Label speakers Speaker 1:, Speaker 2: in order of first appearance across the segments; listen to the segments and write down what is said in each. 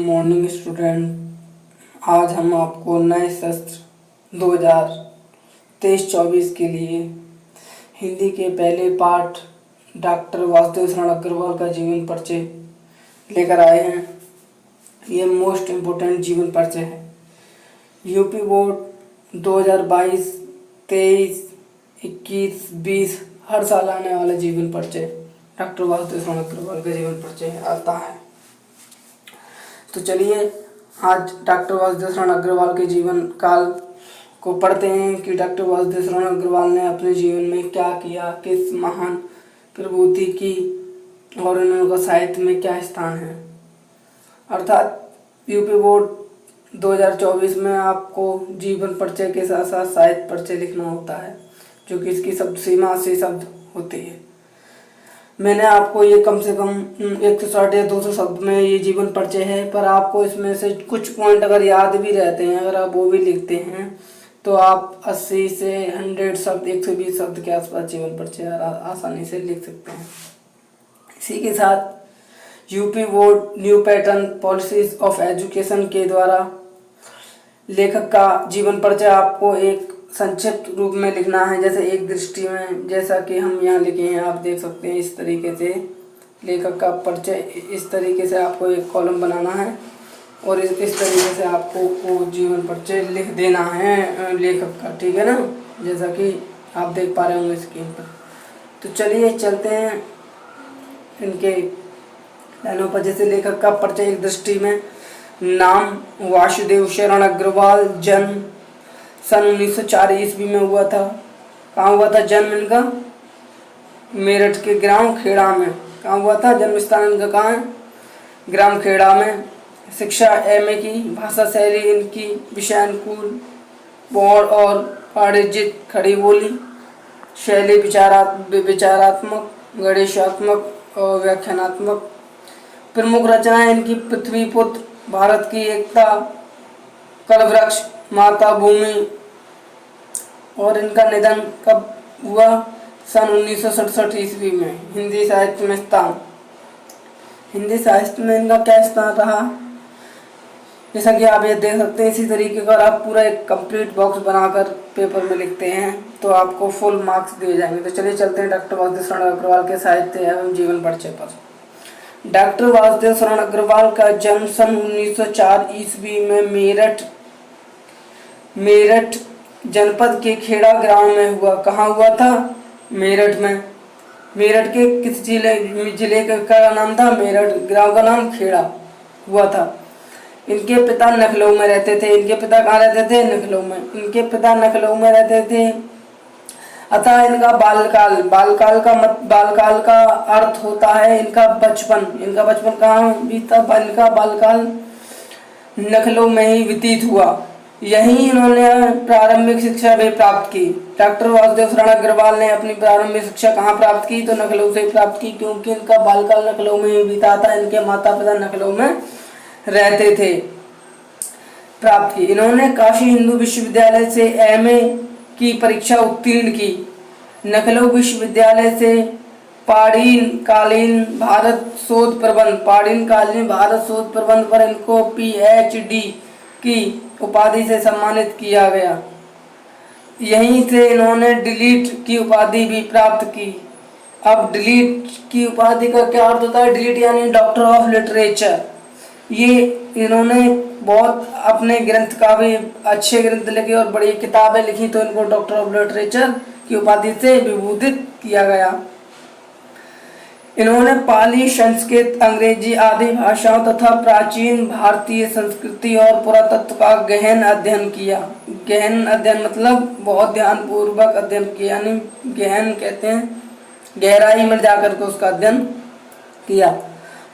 Speaker 1: Morning student, आज हम आपको नए सत्र 2023-24 के लिए हिंदी के पहले पाठ डॉक्टर वासुदेव शरण अग्रवाल का जीवन परिचय लेकर आए हैं। ये मोस्ट इम्पोर्टेंट जीवन परिचय है। यूपी बोर्ड 2022, 23, 21, 20 हर साल आने वाला जीवन परिचय डॉक्टर वासुदेव शरण अग्रवाल का जीवन परिचय आता है। तो चलिए आज डॉक्टर वासुदेव शरण अग्रवाल के जीवन काल को पढ़ते हैं कि डॉक्टर वासुदेव शरण अग्रवाल ने अपने जीवन में क्या किया, किस महान प्रभूति की और उनका साहित्य में क्या स्थान है। अर्थात यूपी बोर्ड 2024 में आपको जीवन परिचय के साथ साथ साहित्य परिचय लिखना होता है, जो कि इसकी शब्द सीमा 80 शब्द होती है। मैंने आपको ये कम से कम 160 या 200 शब्द में ये जीवन परिचय है, पर आपको इसमें से कुछ पॉइंट अगर याद भी रहते हैं, अगर आप वो भी लिखते हैं तो आप 80 से 100 शब्द 120 शब्द के आसपास जीवन परिचय आसानी से लिख सकते हैं। इसी के साथ UP board new pattern policies of education के द्वारा लेखक का जीवन परिचय आपको एक संक्षिप्त रूप में लिखना है, जैसे एक दृष्टि में, जैसा कि हम यहाँ लिखे हैं। आप देख सकते हैं इस तरीके से लेखक का परिचय, इस तरीके से आपको एक कॉलम बनाना है और इस तरीके से आपको वो जीवन परिचय लिख देना है लेखक का, ठीक है ना, जैसा कि आप देख पा रहे होंगे स्क्रीन पर। तो चलिए चलते हैं इनके लाइनों पर। जैसे लेखक का परिचय एक दृष्टि में, नाम वासुदेव शरण अग्रवाल, जन्म सन 1904 ईस्वी में हुआ था। कहाँ हुआ था जन्म इनका? मेरठ के ग्राम खेड़ा में। कहाँ हुआ था? जन्म स्थान इनका कहाँ है? ग्राम खेड़ा में। शिक्षा एमए की। भाषा शैली इनकी विषय अनुकूल, बौड़ और पारिजित खड़ी बोली। शैली विचारात्मक, गणेशात्मक और व्याख्यानात्मक। प्रमुख रचनाएं इनकी पृथ्वी पुत्र, भारत की एकता, कलवृक्ष, माता भूमि। और इनका निधन कब हुआ? सन 1967 ईस्वी में। हिंदी साहित्य में स्थान, हिंदी साहित्य में इनका क्या स्थान रहा, जैसा कि आप ये देख सकते हैं। इसी तरीके का आप पूरा एक कंप्लीट बॉक्स बनाकर पेपर में लिखते हैं तो आपको फुल मार्क्स दिए जाएंगे। तो चलिए चलते हैं डॉक्टर वासुदेव शरण अग्रवाल के साहित्य एवं जीवन परिचय पर। डॉक्टर वासुदेव शरण अग्रवाल का जन्म सन 1904 ईस्वी में मेरठ जनपद के खेड़ा ग्राम में हुआ। कहाँ हुआ था? मेरठ में। मेरठ के किस जिले का नाम था? मेरठ। ग्राम का नाम खेड़ा हुआ था। इनके पिता लखनऊ में रहते थे। इनके पिता कहाँ रहते थे? लखनऊ में। इनके पिता लखनऊ में रहते थे। अतः इनका बालकाल का अर्थ होता है इनका बचपन। इनका बचपन कहाँ बीता? इनका बालकाल लखनऊ में ही व्यतीत हुआ। यहीं इन्होंने प्रारंभिक शिक्षा भी प्राप्त की। डॉक्टर वासुदेव शरण अग्रवाल ने अपनी प्रारंभिक शिक्षा कहाँ प्राप्त की? तो लखनऊ से प्राप्त की, क्योंकि इनका बालकाल लखनऊ में ही बीता था। इनके माता पिता लखनऊ में रहते थे। प्राप्त की इन्होंने काशी हिंदू विश्वविद्यालय से एमए की परीक्षा उत्तीर्ण की। लखनऊ विश्वविद्यालय से पाणिकालीन भारत शोध प्रबंध पर इनको पीएचडी की उपाधि से सम्मानित किया गया। यहीं से इन्होंने डिलीट की उपाधि भी प्राप्त की। अब डिलीट की उपाधि का क्या अर्थ होता है? डिलीट यानी डॉक्टर ऑफ लिटरेचर। ये इन्होंने बहुत अपने ग्रंथ का भी अच्छे ग्रंथ लिखे और बड़ी किताबें लिखी, तो इनको डॉक्टर ऑफ लिटरेचर की उपाधि से विभूषित किया गया। इन्होंने पाली, संस्कृत, अंग्रेजी आदि भाषाओं तथा प्राचीन भारतीय संस्कृति और पुरातत्व का गहन अध्ययन किया। गहन अध्ययन मतलब बहुत ध्यानपूर्वक अध्ययन किया, यानी गहन कहते हैं गहराई में जाकर के उसका अध्ययन किया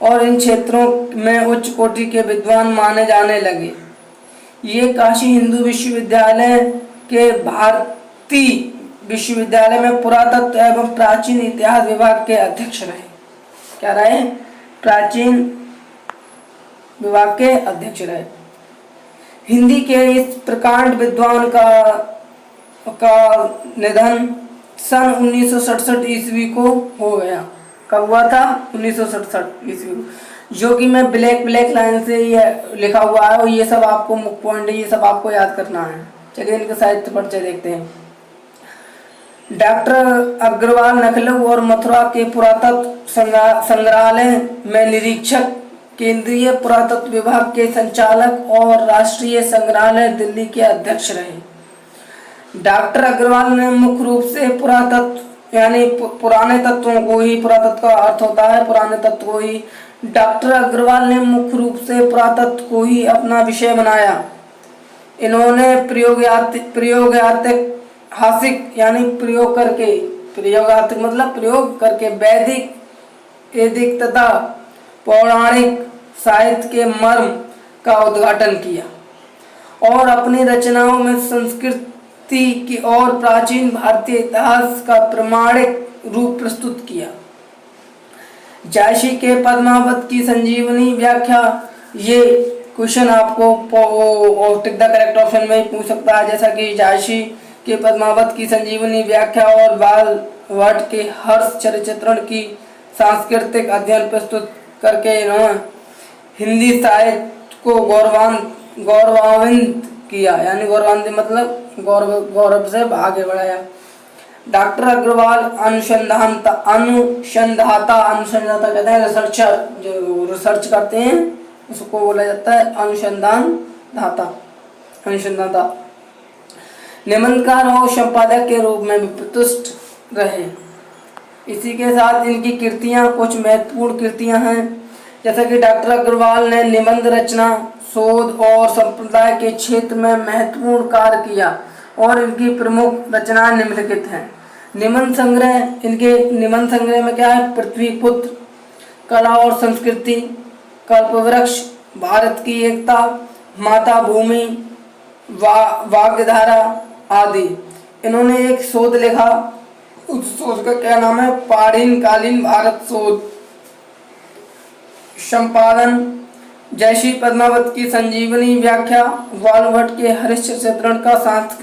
Speaker 1: और इन क्षेत्रों में उच्च कोटि के विद्वान माने जाने लगे। ये काशी हिंदू विश्वविद्यालय के भारतीय विश्वविद्यालय में पुरातत्व एवं प्राचीन इतिहास विभाग के अध्यक्ष रहे। क्या रहे? प्राचीन विभाग के अध्यक्ष रहे। हिंदी के इस प्रकांड विद्वान का निधन सन 1967 ईस्वी को हो गया। कब हुआ था? 1967 ईस्वी को। जो कि मैं ब्लैक लाइन से ये लिखा हुआ है, और ये सब आपको मुख्य पॉइंट है, ये सब आपको याद करना है। चलिए इनके साहित्य परिचय देखते हैं। डॉक्टर अग्रवाल लखनऊ और मथुरा के पुरातत्व संग्रहालय में निरीक्षक, केंद्रीय पुरातत्व विभाग के संचालक और राष्ट्रीय संग्रहालय दिल्ली के अध्यक्ष रहे। डॉक्टर अग्रवाल ने मुख्य रूप से पुरातत्व यानी पुराने तत्वों को ही, पुरातत्व का अर्थ होता है पुराने तत्व को ही, डॉक्टर अग्रवाल ने मुख्य रूप से पुरातत्व को ही अपना विषय बनाया। इन्होंने प्रयोगात्मक यानी प्रयोगात्मक मतलब प्रयोग करके वैदिक तथा पौराणिक साहित्य के मर्म का उद्घाटन किया और अपनी रचनाओं में संस्कृति की और प्राचीन भारतीय इतिहास का प्रमाणिक रूप प्रस्तुत किया। जायसी के पद्मावत की संजीवनी व्याख्या, ये क्वेश्चन आपको टिक द करेक्ट ऑप्शन में ही पूछ सकता है, जैसा कि जायसी के पद्मावत की संजीवनी व्याख्या और बालवट के हर्ष चरित्रण की सांस्कृतिक अध्ययन प्रस्तुत करके इन्होंने हिंदी साहित्य को गौरवान्वित किया, यानी गौरवान्वित मतलब गौरव से आगे बढ़ाया। डॉक्टर अग्रवाल अनुसंधाता कहते हैं, रिसर्चर, जो रिसर्च करते हैं उसको बोला जाता है अनुसंधाता। निबंधकार और संपादक के रूप में भी प्रतिष्ठित रहे। इसी के साथ इनकी कृतियां, कुछ महत्वपूर्ण कृतियां हैं, जैसा कि डॉक्टर अग्रवाल ने निबंध रचना, शोध और संप्रदाय के क्षेत्र में महत्वपूर्ण कार्य किया और इनकी प्रमुख रचनाएं निम्नलिखित हैं। निबंध संग्रह, इनके निबंध संग्रह में क्या है? पृथ्वी पुत्र, कला और संस्कृति, कल्पवृक्ष, भारत की एकता, माता भूमि, वाग्धारा आदि। इन्होंने एक शोध लिखा, उस शोध का क्या नाम है? प्राचीनकालीन भारत शोध। संपादन, जैसी पद्मावत की संजीवनी व्याख्या, बालवट के हर्ष चरित्रण का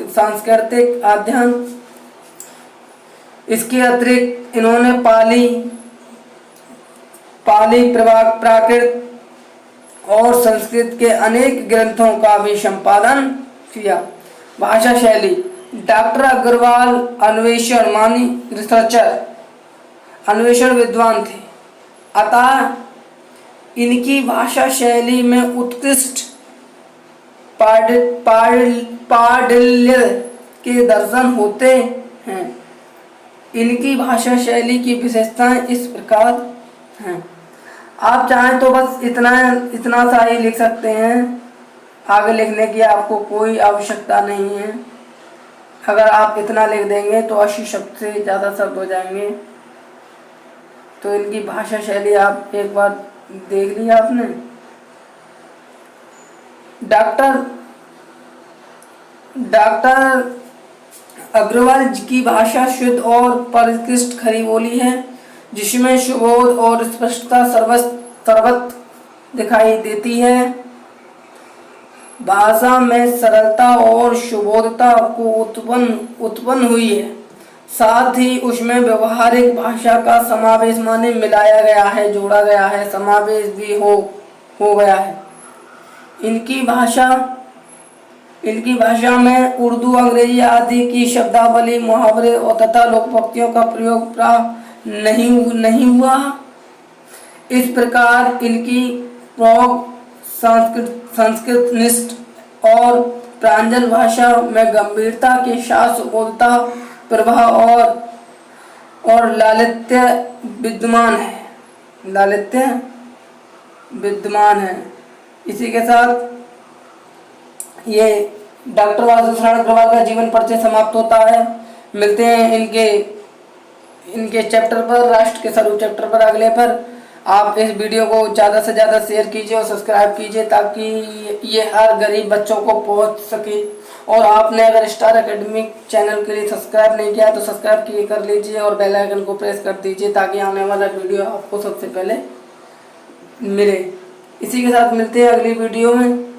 Speaker 1: सांस्कृतिक अध्ययन। इसके अतिरिक्त इन्होंने पाली प्राकृत और संस्कृत के अनेक ग्रंथों का भी संपादन किया। भाषा शैली, डॉक्टर अग्रवाल अन्वेषण मानी रिसर्चर, अन्वेषण विद्वान थे, अतः इनकी भाषा शैली में उत्कृष्ट पांडिल्य के दर्शन होते हैं। इनकी भाषा शैली की विशेषताएं इस प्रकार हैं। आप चाहें तो बस इतना सा ही लिख सकते हैं, आगे लिखने की आपको कोई आवश्यकता नहीं है। अगर आप इतना लिख देंगे तो 80 शब्द से ज़्यादा शब्द हो जाएंगे। तो इनकी भाषा शैली आप एक बार देख लिया आपने। डॉक्टर अग्रवाल की भाषा शुद्ध और परिष्कृत खरी बोली है, जिसमें सुबोध और स्पष्टता सर्वत्र दिखाई देती है। भाषा में सरलता और सुबोधता को उत्पन्न हुई है, साथ ही उसमें व्यवहारिक भाषा का समावेश माने मिलाया गया है, जोड़ा गया है, समावेश भी हो गया है। इनकी भाषा में उर्दू, अंग्रेजी आदि की शब्दावली, मुहावरे और तथा लोकोक्तियों का प्रयोग प्राय नहीं हुआ। इस प्रकार इनकी प्रयोग संस्कृतनिष्ठ और प्रांजल भाषा में गंभीरता के साथ सुबोधता, प्रभाव और लालित्य विद्यमान है। इसी के साथ ये डॉक्टर वासुदेव अग्रवाल का जीवन परिचय समाप्त होता है। मिलते हैं इनके चैप्टर पर, राष्ट्र के स्वरूप चैप्टर पर अगले पर। आप इस वीडियो को ज़्यादा से ज़्यादा शेयर कीजिए और सब्सक्राइब कीजिए, ताकि ये हर गरीब बच्चों को पहुंच सके। और आपने अगर स्टार एकेडमिक चैनल के लिए सब्सक्राइब नहीं किया तो सब्सक्राइब कर लीजिए और बेल आइकन को प्रेस कर दीजिए, ताकि आने वाला वीडियो आपको सबसे पहले मिले। इसी के साथ मिलते हैं अगली वीडियो में।